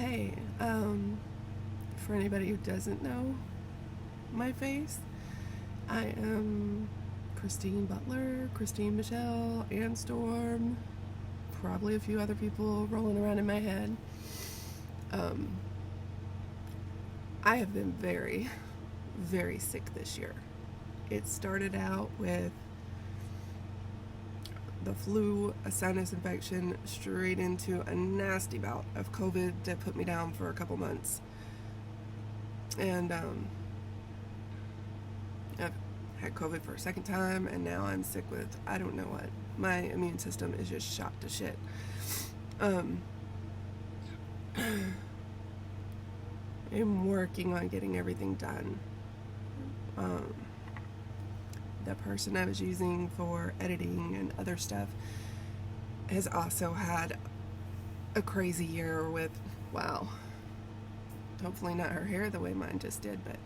Hey, for anybody who doesn't know my face, I am Christine Butler, Christine Michelle, Ann Storm, probably a few other people rolling around in my head. I have been very, very sick this year. It started out with the flu, a sinus infection, straight into a nasty bout of COVID that put me down for a couple months. And I've had COVID for a second time, and now I'm sick with I don't know what. My immune system is just shot to shit. I'm working on getting everything done. The person I was using for editing and other stuff has also had a crazy year with, wow, hopefully not her hair the way mine just did, but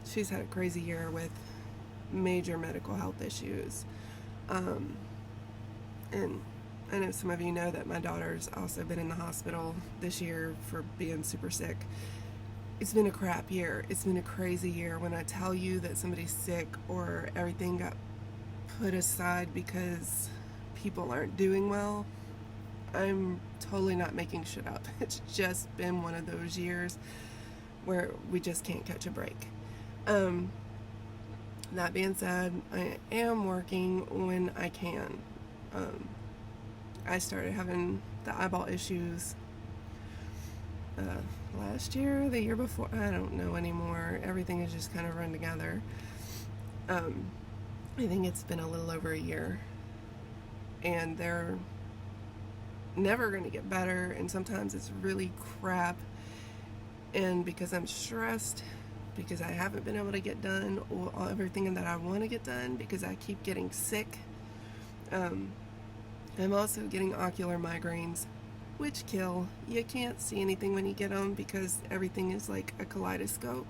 she's had a crazy year with major medical health issues. And I know some of you know that my daughter's also been in the hospital this year for being super sick. It's been a crap year. It's been a crazy year. When I tell you that somebody's sick or everything got put aside because people aren't doing well, I'm totally not making shit up. It's just been one of those years where we just can't catch a break. That being said, I am working when I can. I started having the eyeball issues last year, the year before, I don't know anymore. Everything is just kind of run together. I think it's been a little over a year, and they're never going to get better, and sometimes it's really crap, and because I'm stressed, because I haven't been able to get done everything that I want to get done, because I keep getting sick. I'm also getting ocular migraines, which kill. You can't see anything when you get them because everything is like a kaleidoscope.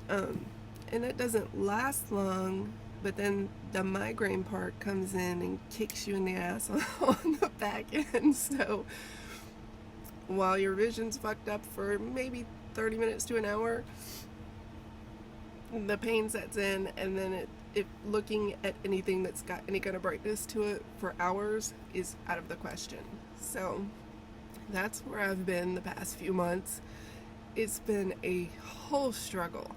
And it doesn't last long, but then the migraine part comes in and kicks you in the ass on the back end. So while your vision's fucked up for maybe 30 minutes to an hour, the pain sets in, and then it looking at anything that's got any kind of brightness to it for hours is out of the question. So that's where I've been the past few months. It's been a whole struggle,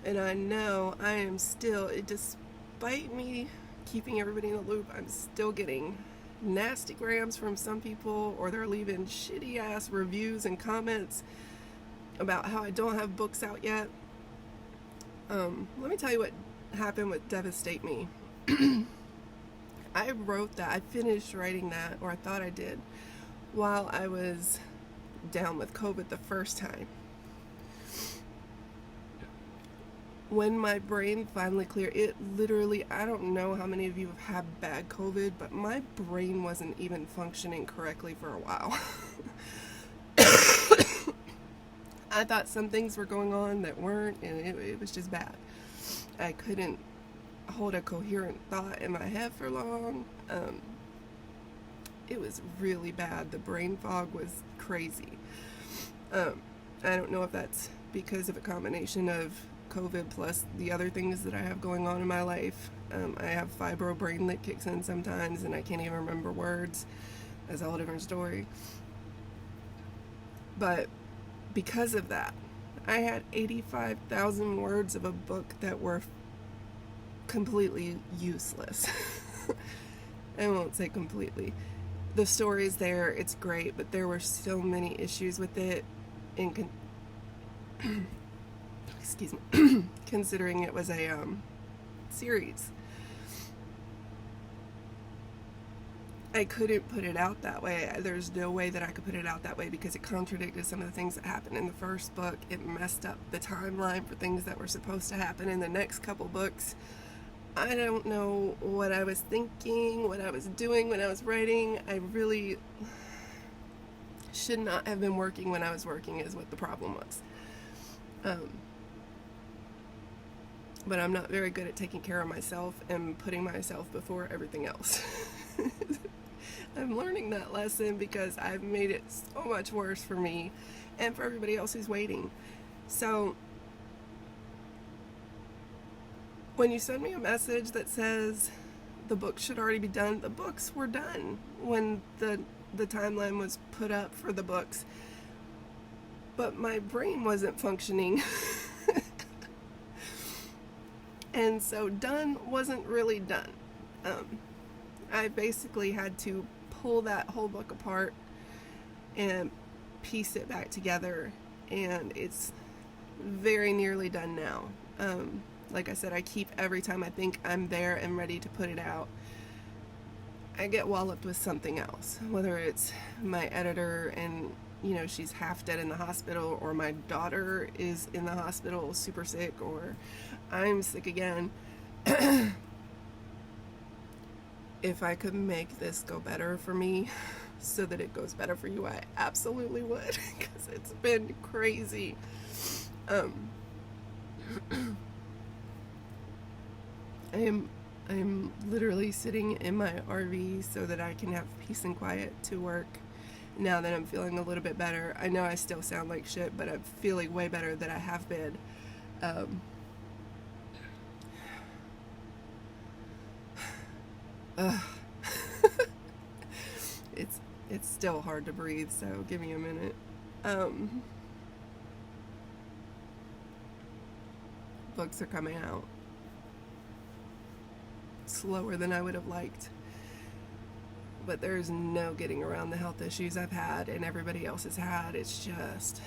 and I know I am still, despite me keeping everybody in the loop, I'm still getting nasty grams from some people, or they're leaving shitty ass reviews and comments about how I don't have books out yet. Let me tell you what happened with Devastate Me. I wrote that, I finished writing that, or I thought I did, while I was down with COVID the first time. When my brain finally cleared, it literally, I don't know how many of you have had bad COVID, but my brain wasn't even functioning correctly for a while. I thought some things were going on that weren't, and it was just bad. I couldn't hold a coherent thought in my head for long. It was really bad. The brain fog was crazy. I don't know if that's because of a combination of COVID plus the other things that I have going on in my life. I have fibro brain that kicks in sometimes, and I can't even remember words. That's a whole different story. But because of that, I had 85,000 words of a book that were completely useless. I won't say completely. The story's there, it's great, but there were so many issues with it, and excuse me, considering it was a series. I couldn't put it out that way. There's no way that I could put it out that way because it contradicted some of the things that happened in the first book. It messed up the timeline for things that were supposed to happen in the next couple books. I don't know what I was thinking, what I was doing when I was writing. I really should not have been working when I was working is what the problem was. But I'm not very good at taking care of myself and putting myself before everything else. I'm learning that lesson because I've made it so much worse for me and for everybody else who's waiting. So when you send me a message that says the books should already be done, the books were done when the timeline was put up for the books. But my brain wasn't functioning. And so done wasn't really done. I basically had to pull that whole book apart and piece it back together, and it's very nearly done now. Like I said, I keep, every time I think I'm there and ready to put it out, I get walloped with something else, whether it's my editor and, you know, she's half dead in the hospital, or my daughter is in the hospital super sick, or I'm sick again. If I could make this go better for me so that it goes better for you, I absolutely would, because it's been crazy. I'm literally sitting in my RV so that I can have peace and quiet to work. Now that I'm feeling a little bit better, I know I still sound like shit, but I'm feeling way better than I have been. It's still hard to breathe, so give me a minute. Books are coming out slower than I would have liked, but there's no getting around the health issues I've had and everybody else has had. It's just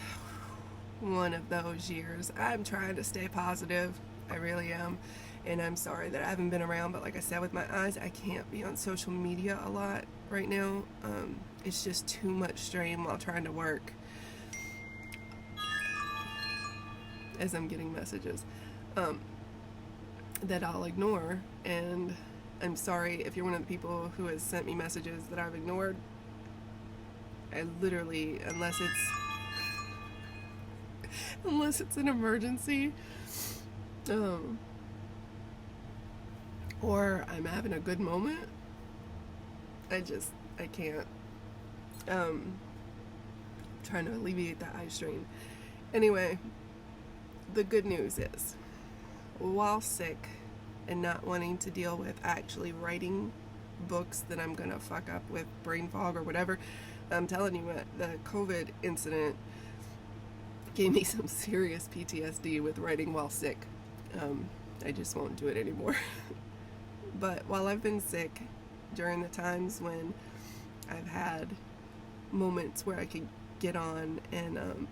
one of those years. I'm trying to stay positive, I really am, and I'm sorry that I haven't been around, but like I said, with my eyes, I can't be on social media a lot right now. It's just too much strain while trying to work, as I'm getting messages that I'll ignore. And I'm sorry if you're one of the people who has sent me messages that I've ignored. I literally, unless it's an emergency, or I'm having a good moment, I can't. Trying to alleviate that eye strain. Anyway, the good news is, while sick and not wanting to deal with actually writing books that I'm gonna fuck up with brain fog or whatever, I'm telling you what, the COVID incident gave me some serious PTSD with writing while sick. I just won't do it anymore. But while I've been sick, during the times when I've had moments where I could get on and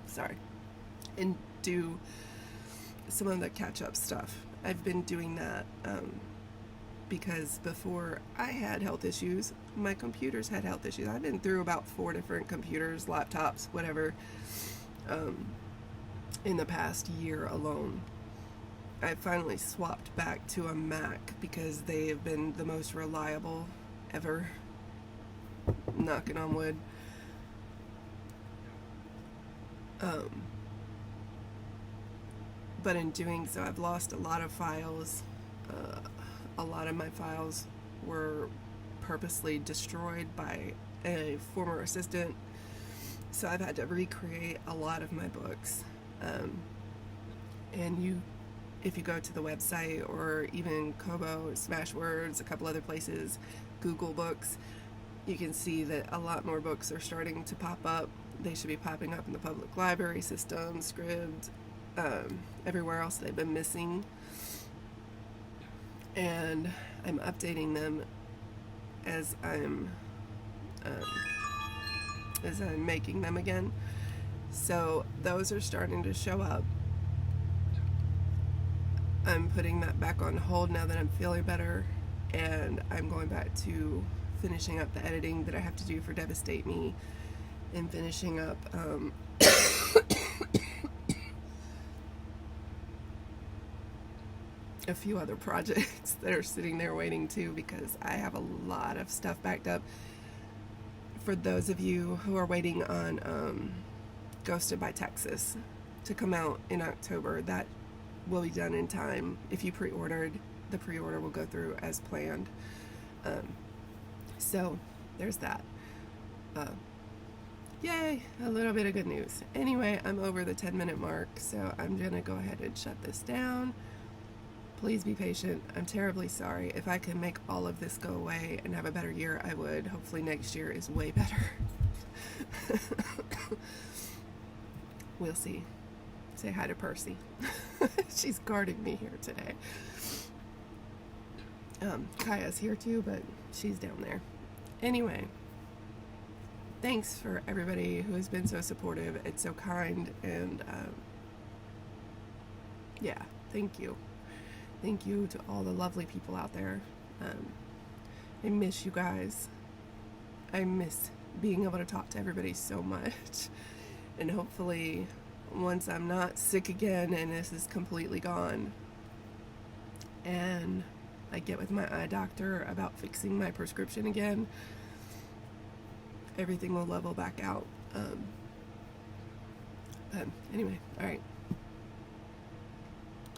sorry, and do some of the catch-up stuff, I've been doing that because before I had health issues, my computers had health issues. I've been through about 4 different computers, laptops, whatever, in the past year alone. I finally swapped back to a Mac because they have been the most reliable ever. Knocking on wood. But in doing so, I've lost a lot of files. A lot of my files were purposely destroyed by a former assistant, so I've had to recreate a lot of my books. And if you go to the website, or even Kobo, Smashwords, a couple other places, Google Books, you can see that a lot more books are starting to pop up. They should be popping up in the public library system, Scribd, everywhere else they've been missing. And I'm updating them as I'm making them again. So those are starting to show up. I'm putting that back on hold now that I'm feeling better, and I'm going back to finishing up the editing that I have to do for Devastate Me, and finishing up a few other projects that are sitting there waiting too, because I have a lot of stuff backed up. For those of you who are waiting on Ghosted by Texas to come out in October, that will be done in time. If you pre-ordered, the pre-order will go through as planned. So there's that. Yay, a little bit of good news. Anyway, I'm over the 10-minute mark, so I'm gonna go ahead and shut this down. Please be patient. I'm terribly sorry. If I can make all of this go away and have a better year, I would. Hopefully next year is way better. We'll see. Say hi to Percy. She's guarding me here today. Kaya's here too, but she's down there. Anyway, thanks for everybody who has been so supportive and so kind, and yeah, thank you. Thank you to all the lovely people out there. I miss you guys. I miss being able to talk to everybody so much. And hopefully, once I'm not sick again and this is completely gone, and I get with my eye doctor about fixing my prescription again, everything will level back out. Anyway, alright.